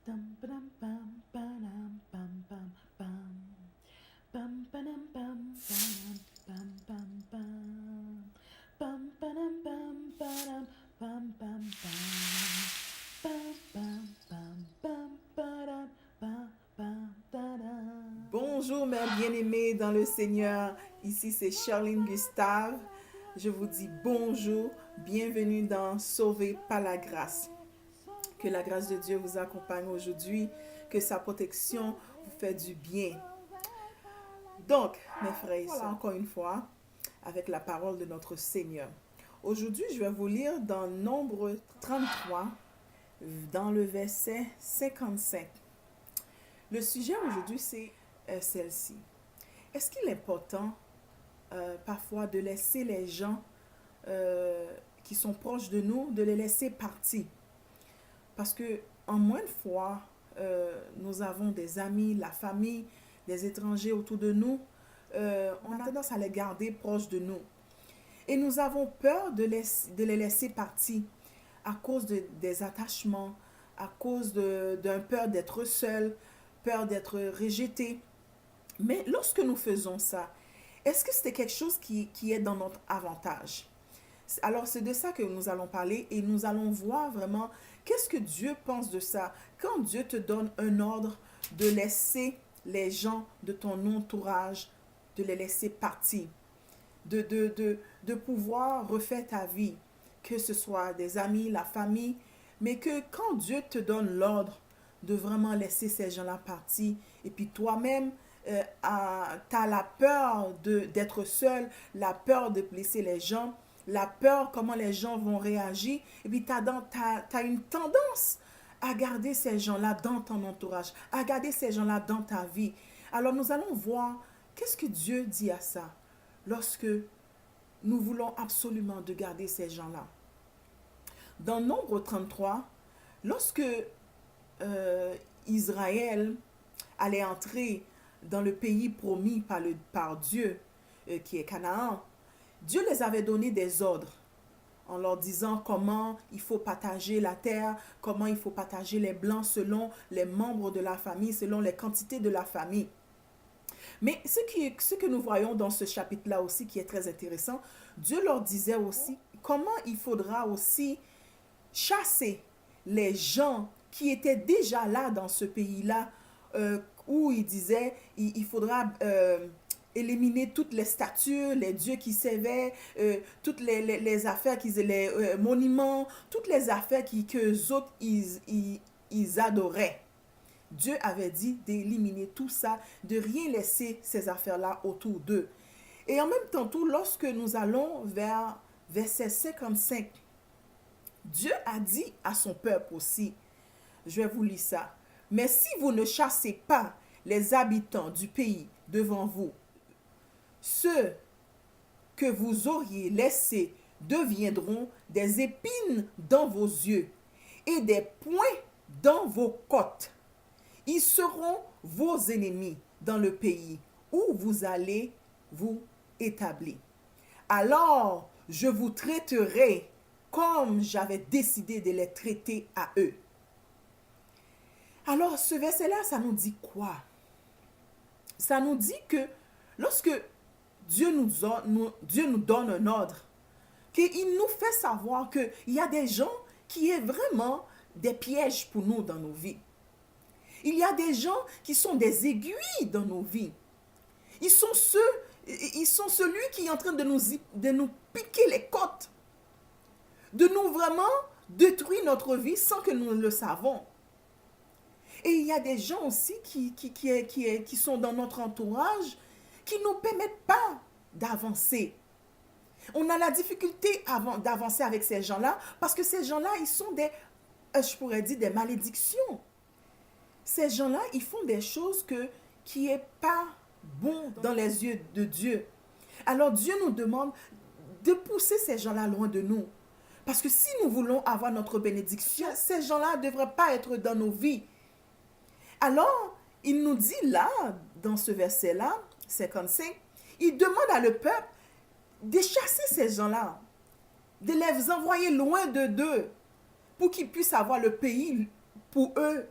Dum ba-dum bum ba-dum bum bum bum. Bum ba-dum bum ba-dum bum bum bum. Bum ba-dum bum ba-dum bum bum bum. Bum bum bum bum ba-dum bum bum da-dum. Bonjour mes bien-aimés dans le Seigneur, ici c'est Charline Gustave. Je vous dis bonjour, bienvenue dans Sauvé par la grâce. Que la grâce de Dieu vous accompagne aujourd'hui, que sa protection vous fait du bien. Donc, mes frères et sœurs, encore une fois, avec la parole de notre Seigneur. Aujourd'hui, je vais vous lire dans Nombre 33, dans le verset 55. Le sujet aujourd'hui, c'est celle-ci. Est-ce qu'il est important parfois de laisser les gens qui sont proches de nous, de les laisser partir? Parce que en moins de fois, nous avons des amis, la famille, des étrangers autour de nous. On a tendance à les garder proches de nous. Et nous avons peur de les laisser partir à cause des attachements, à cause d'un peur d'être seul, peur d'être rejeté. Mais lorsque nous faisons ça, est-ce que c'est quelque chose qui est dans notre avantage? Alors, c'est de ça que nous allons parler et nous allons voir vraiment qu'est-ce que Dieu pense de ça. Quand Dieu te donne un ordre de laisser les gens de ton entourage, de les laisser partir, de pouvoir refaire ta vie, que ce soit des amis, la famille, mais que quand Dieu te donne l'ordre de vraiment laisser ces gens-là partir, et puis toi-même, tu as la peur d'être seul, la peur de blesser les gens, la peur comment les gens vont réagir, et puis tu as une tendance à garder ces gens-là dans ton entourage, à garder ces gens-là dans ta vie. Alors nous allons voir qu'est-ce que Dieu dit à ça lorsque nous voulons absolument de garder ces gens-là. Dans Nombre 33, lorsque Israël allait entrer dans le pays promis par Dieu, qui est Canaan, Dieu les avait donné des ordres en leur disant comment il faut partager la terre, comment il faut partager les blancs selon les membres de la famille, selon les quantités de la famille. Mais ce que nous voyons dans ce chapitre-là aussi qui est très intéressant, Dieu leur disait aussi comment il faudra aussi chasser les gens qui étaient déjà là dans ce pays-là, où il disait il faudra éliminer toutes les statues, les dieux qui servaient, toutes les affaires, les monuments, toutes les affaires qu'eux autres, ils adoraient. Dieu avait dit d'éliminer tout ça, de rien laisser ces affaires-là autour d'eux. Et en même temps, tout, lorsque nous allons vers verset 55, Dieu a dit à son peuple aussi, je vais vous lire ça, mais si vous ne chassez pas les habitants du pays devant vous, ceux que vous auriez laissés deviendront des épines dans vos yeux et des points dans vos côtes. Ils seront vos ennemis dans le pays où vous allez vous établir. Alors, je vous traiterai comme j'avais décidé de les traiter à eux. Alors, ce verset-là, ça nous dit quoi? Ça nous dit que lorsque Dieu nous donne un ordre, qu'il nous fait savoir qu'il y a des gens qui sont vraiment des pièges pour nous dans nos vies. Il y a des gens qui sont des aiguilles dans nos vies. Ils sont celui qui est en train de nous piquer les côtes, de nous vraiment détruire notre vie sans que nous le savons. Et il y a des gens aussi qui sont dans notre entourage qui ne nous permettent pas d'avancer. On a la difficulté d'avancer avec ces gens-là parce que ces gens-là, ils sont je pourrais dire, des malédictions. Ces gens-là, ils font des choses qui n'est pas bon dans les yeux de Dieu. Alors Dieu nous demande de pousser ces gens-là loin de nous. Parce que si nous voulons avoir notre bénédiction, ces gens-là ne devraient pas être dans nos vies. Alors, il nous dit là, dans ce verset-là, 55, il demande à le peuple de chasser ces gens-là, de les envoyer loin d'eux, pour qu'ils puissent avoir le pays pour eux.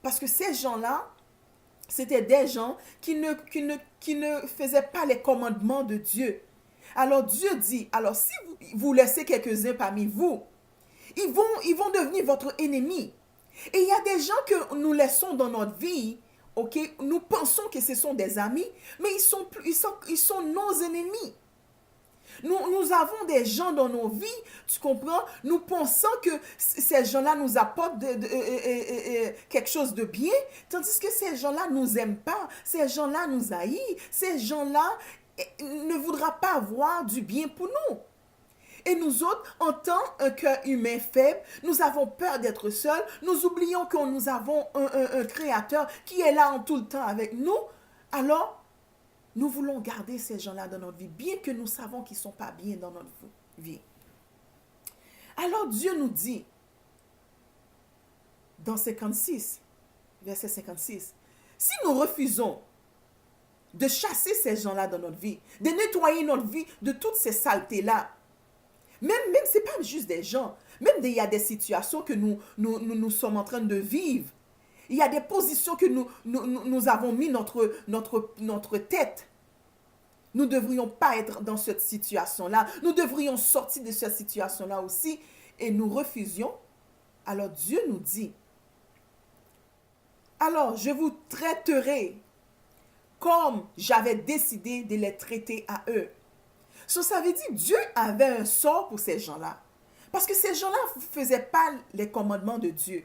Parce que ces gens-là, c'était des gens qui ne faisaient pas les commandements de Dieu. Alors Dieu dit, alors si vous laissez quelques-uns parmi vous, ils vont devenir votre ennemi. Et il y a des gens que nous laissons dans notre vie, ok, nous pensons que ce sont des amis, mais ils sont nos ennemis. Nous avons des gens dans nos vies, tu comprends? Nous pensons que ces gens-là nous apportent quelque chose de bien, tandis que ces gens-là ne nous aiment pas, ces gens-là nous haïssent, ces gens-là ne voudront pas avoir du bien pour nous. Et nous autres, en tant qu'un cœur humain faible, nous avons peur d'être seuls, nous oublions que nous avons un créateur qui est là en tout le temps avec nous. Alors, nous voulons garder ces gens-là dans notre vie, bien que nous savons qu'ils ne sont pas bien dans notre vie. Alors Dieu nous dit, dans 56, verset 56, si nous refusons de chasser ces gens-là dans notre vie, de nettoyer notre vie de toutes ces saletés-là, même ce n'est pas juste des gens, même il y a des situations que nous sommes en train de vivre. Il y a des positions que nous avons mis notre tête. Nous ne devrions pas être dans cette situation-là. Nous devrions sortir de cette situation-là aussi. Et nous refusions. Alors Dieu nous dit, alors je vous traiterai comme j'avais décidé de les traiter à eux. Ça veut dire Dieu avait un sort pour ces gens-là. Parce que ces gens-là ne faisaient pas les commandements de Dieu.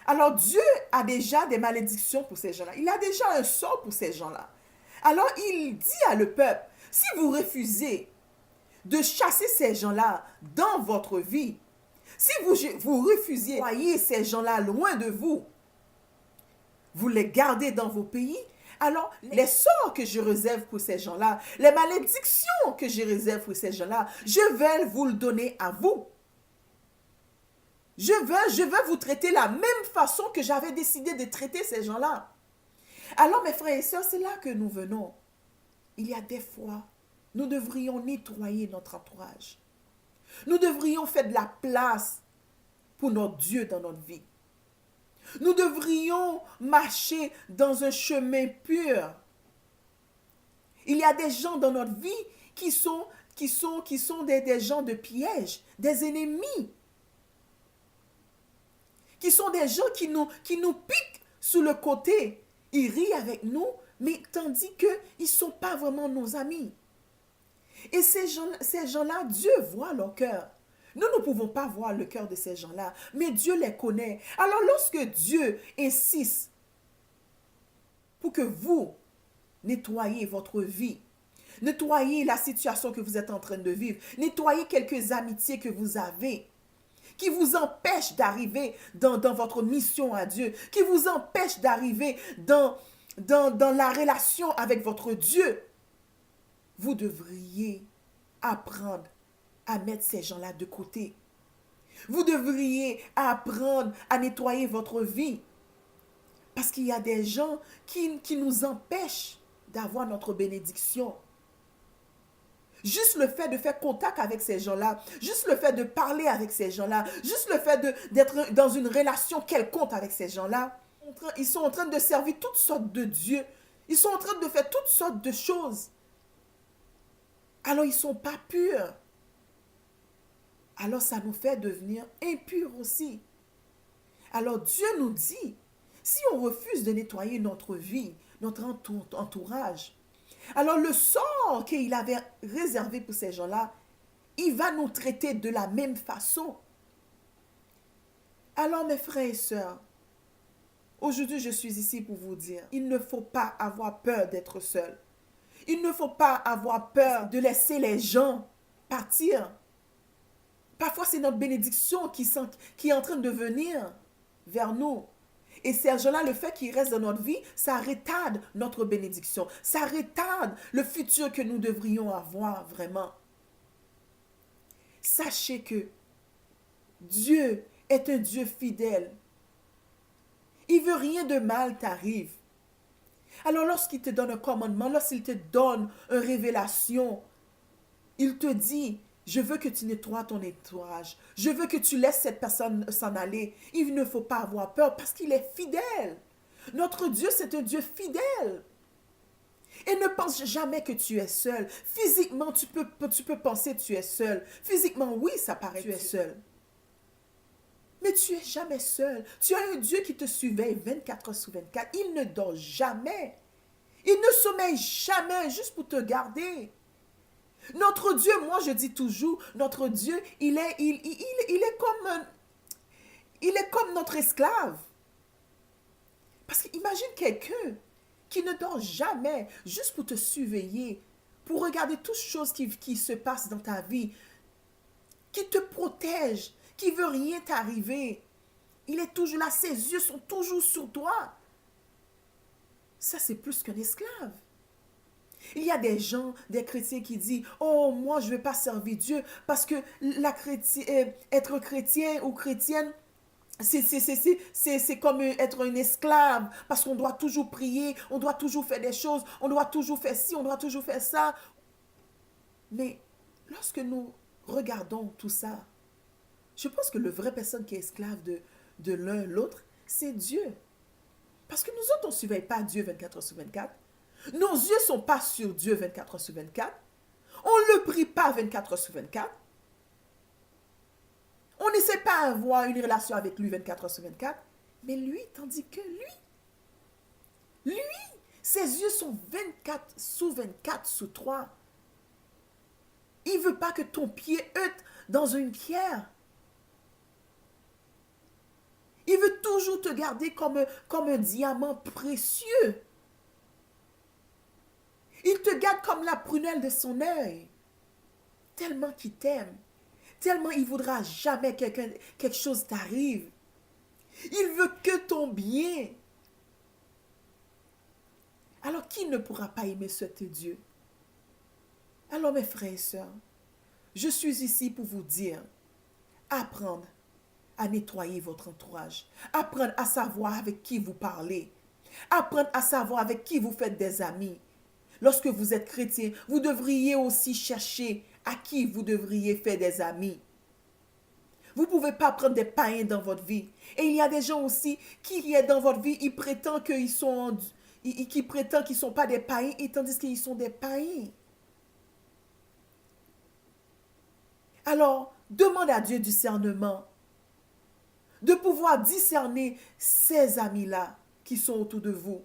Alors Dieu a déjà des malédictions pour ces gens-là. Il a déjà un sort pour ces gens-là. Alors il dit à le peuple, si vous refusez de chasser ces gens-là dans votre vie, si vous refusiez de voyer ces gens-là loin de vous, vous les gardez dans vos pays, alors les sorts que je réserve pour ces gens-là, les malédictions que je réserve pour ces gens-là, je vais vous le donner à vous. Je veux vous traiter la même façon que j'avais décidé de traiter ces gens-là. Alors mes frères et sœurs, c'est là que nous venons. Il y a des fois, nous devrions nettoyer notre entourage. Nous devrions faire de la place pour notre Dieu dans notre vie. Nous devrions marcher dans un chemin pur. Il y a des gens dans notre vie qui sont des gens de piège, des ennemis. Qui sont des gens qui nous piquent sur le côté. Ils rient avec nous, mais tandis qu'ils ne sont pas vraiment nos amis. Et ces gens-là, Dieu voit leur cœur. Nous ne pouvons pas voir le cœur de ces gens-là, mais Dieu les connaît. Alors lorsque Dieu insiste pour que vous nettoyiez votre vie, nettoyez la situation que vous êtes en train de vivre, nettoyez quelques amitiés que vous avez, qui vous empêchent d'arriver dans votre mission à Dieu, qui vous empêchent d'arriver dans la relation avec votre Dieu, vous devriez apprendre à mettre ces gens-là de côté. Vous devriez apprendre à nettoyer votre vie. Parce qu'il y a des gens qui nous empêchent d'avoir notre bénédiction. Juste le fait de faire contact avec ces gens-là, juste le fait de parler avec ces gens-là, juste le fait d'être dans une relation quelconque avec ces gens-là, ils sont en train de servir toutes sortes de dieux. Ils sont en train de faire toutes sortes de choses. Alors ils ne sont pas purs. Alors ça nous fait devenir impurs aussi. Alors Dieu nous dit, si on refuse de nettoyer notre vie, notre entourage, alors le sort qu'il avait réservé pour ces gens-là, il va nous traiter de la même façon. Alors mes frères et sœurs, aujourd'hui je suis ici pour vous dire, il ne faut pas avoir peur d'être seul. Il ne faut pas avoir peur de laisser les gens partir. Parfois c'est notre bénédiction qui est en train de venir vers nous. Et ces gens-là, le fait qu'ils restent dans notre vie, ça retarde notre bénédiction. Ça retarde le futur que nous devrions avoir vraiment. Sachez que Dieu est un Dieu fidèle. Il ne veut rien de mal t'arrive. Alors lorsqu'il te donne un commandement, lorsqu'il te donne une révélation, il te dit, Je veux que tu nettoies ton entourage. Je veux que tu laisses cette personne s'en aller. Il ne faut pas avoir peur parce qu'il est fidèle. Notre Dieu, c'est un Dieu fidèle. Et ne pense jamais que tu es seul. Physiquement, tu peux penser que tu es seul. Physiquement, oui, ça paraît que tu es seul. Mais tu es jamais seul. Tu as un Dieu qui te surveille 24 heures sur 24. Il ne dort jamais. Il ne sommeille jamais juste pour te garder. Notre Dieu, moi je dis toujours, notre Dieu, il est comme notre esclave. Parce qu'imagine quelqu'un qui ne dort jamais juste pour te surveiller, pour regarder toutes choses qui se passent dans ta vie, qui te protège, qui veut rien t'arriver. Il est toujours là, ses yeux sont toujours sur toi. Ça, c'est plus qu'un esclave. Il y a des gens, des chrétiens qui disent « Oh, moi, je ne vais pas servir Dieu parce que être chrétien ou chrétienne, c'est comme être un esclave parce qu'on doit toujours prier, on doit toujours faire des choses, on doit toujours faire ci, on doit toujours faire ça. » Mais lorsque nous regardons tout ça, je pense que la vraie personne qui est esclave de l'un l'autre, c'est Dieu. Parce que nous autres, on ne surveille pas Dieu 24 heures sur 24. Nos yeux ne sont pas sur Dieu 24 heures sur 24. On ne le prie pas 24 heures sur 24. On n'essaie pas d'avoir une relation avec lui 24 heures sur 24. Mais lui, tandis que lui, ses yeux sont 24 sur 24 sur 3. Il ne veut pas que ton pied heurte dans une pierre. Il veut toujours te garder comme un diamant précieux. Il te garde comme la prunelle de son œil. Tellement qu'il t'aime. Tellement il ne voudra jamais que quelque chose t'arrive. Il veut que ton bien. Alors qui ne pourra pas aimer ce Dieu? Alors mes frères et sœurs, je suis ici pour vous dire, apprendre à nettoyer votre entourage. Apprendre à savoir avec qui vous parlez. Apprendre à savoir avec qui vous faites des amis. Lorsque vous êtes chrétien, vous devriez aussi chercher à qui vous devriez faire des amis. Vous ne pouvez pas prendre des païens dans votre vie. Et il y a des gens aussi qui est dans votre vie, ils prétendent qu'ils sont, qui prétendent qu'ils ne sont pas des païens, et tandis qu'ils sont des païens. Alors, demande à Dieu discernement. De pouvoir discerner ces amis-là qui sont autour de vous.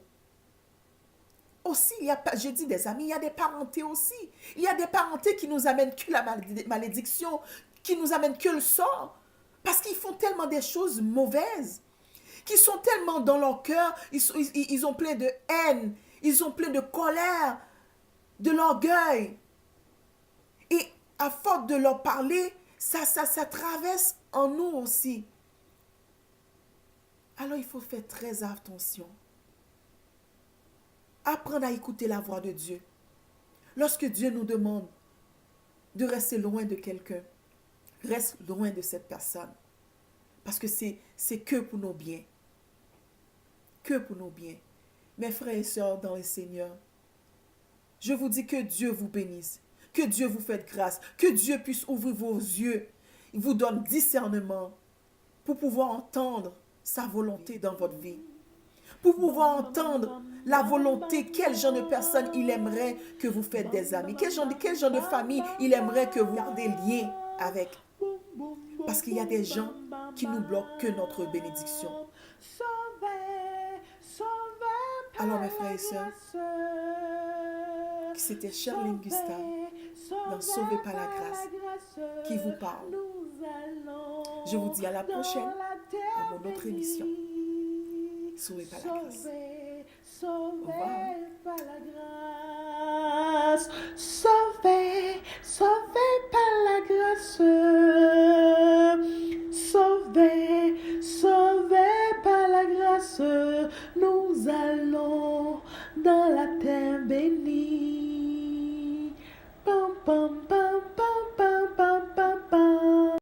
Aussi, je dis des amis, il y a des parentés aussi. Il y a des parentés qui nous amènent que la malédiction, qui nous amènent que le sort. Parce qu'ils font tellement des choses mauvaises, qui sont tellement dans leur cœur, ils ont plein de haine, ils ont plein de colère, de l'orgueil. Et à force de leur parler, ça traverse en nous aussi. Alors il faut faire très attention. Apprendre à écouter la voix de Dieu. Lorsque Dieu nous demande de rester loin de quelqu'un, reste loin de cette personne. Parce que c'est que pour nos biens. Que pour nos biens. Mes frères et sœurs dans le Seigneur, je vous dis que Dieu vous bénisse. Que Dieu vous fasse grâce. Que Dieu puisse ouvrir vos yeux. Il vous donne discernement pour pouvoir entendre sa volonté dans votre vie. Pour pouvoir entendre la volonté, quel genre de personne il aimerait que vous faites des amis. Quel genre de famille il aimerait que vous gardez lien avec. Parce qu'il y a des gens qui nous bloquent que notre bénédiction. Alors mes frères et sœurs, c'était Charlene Gustave dans Sauvé par la grâce qui vous parle. Je vous dis à la prochaine à mon autre émission. Sauvé par la grâce. Au revoir. Par la grâce. Sauvé par la grâce. Sauvé par la grâce. Nous allons dans la terre bénie.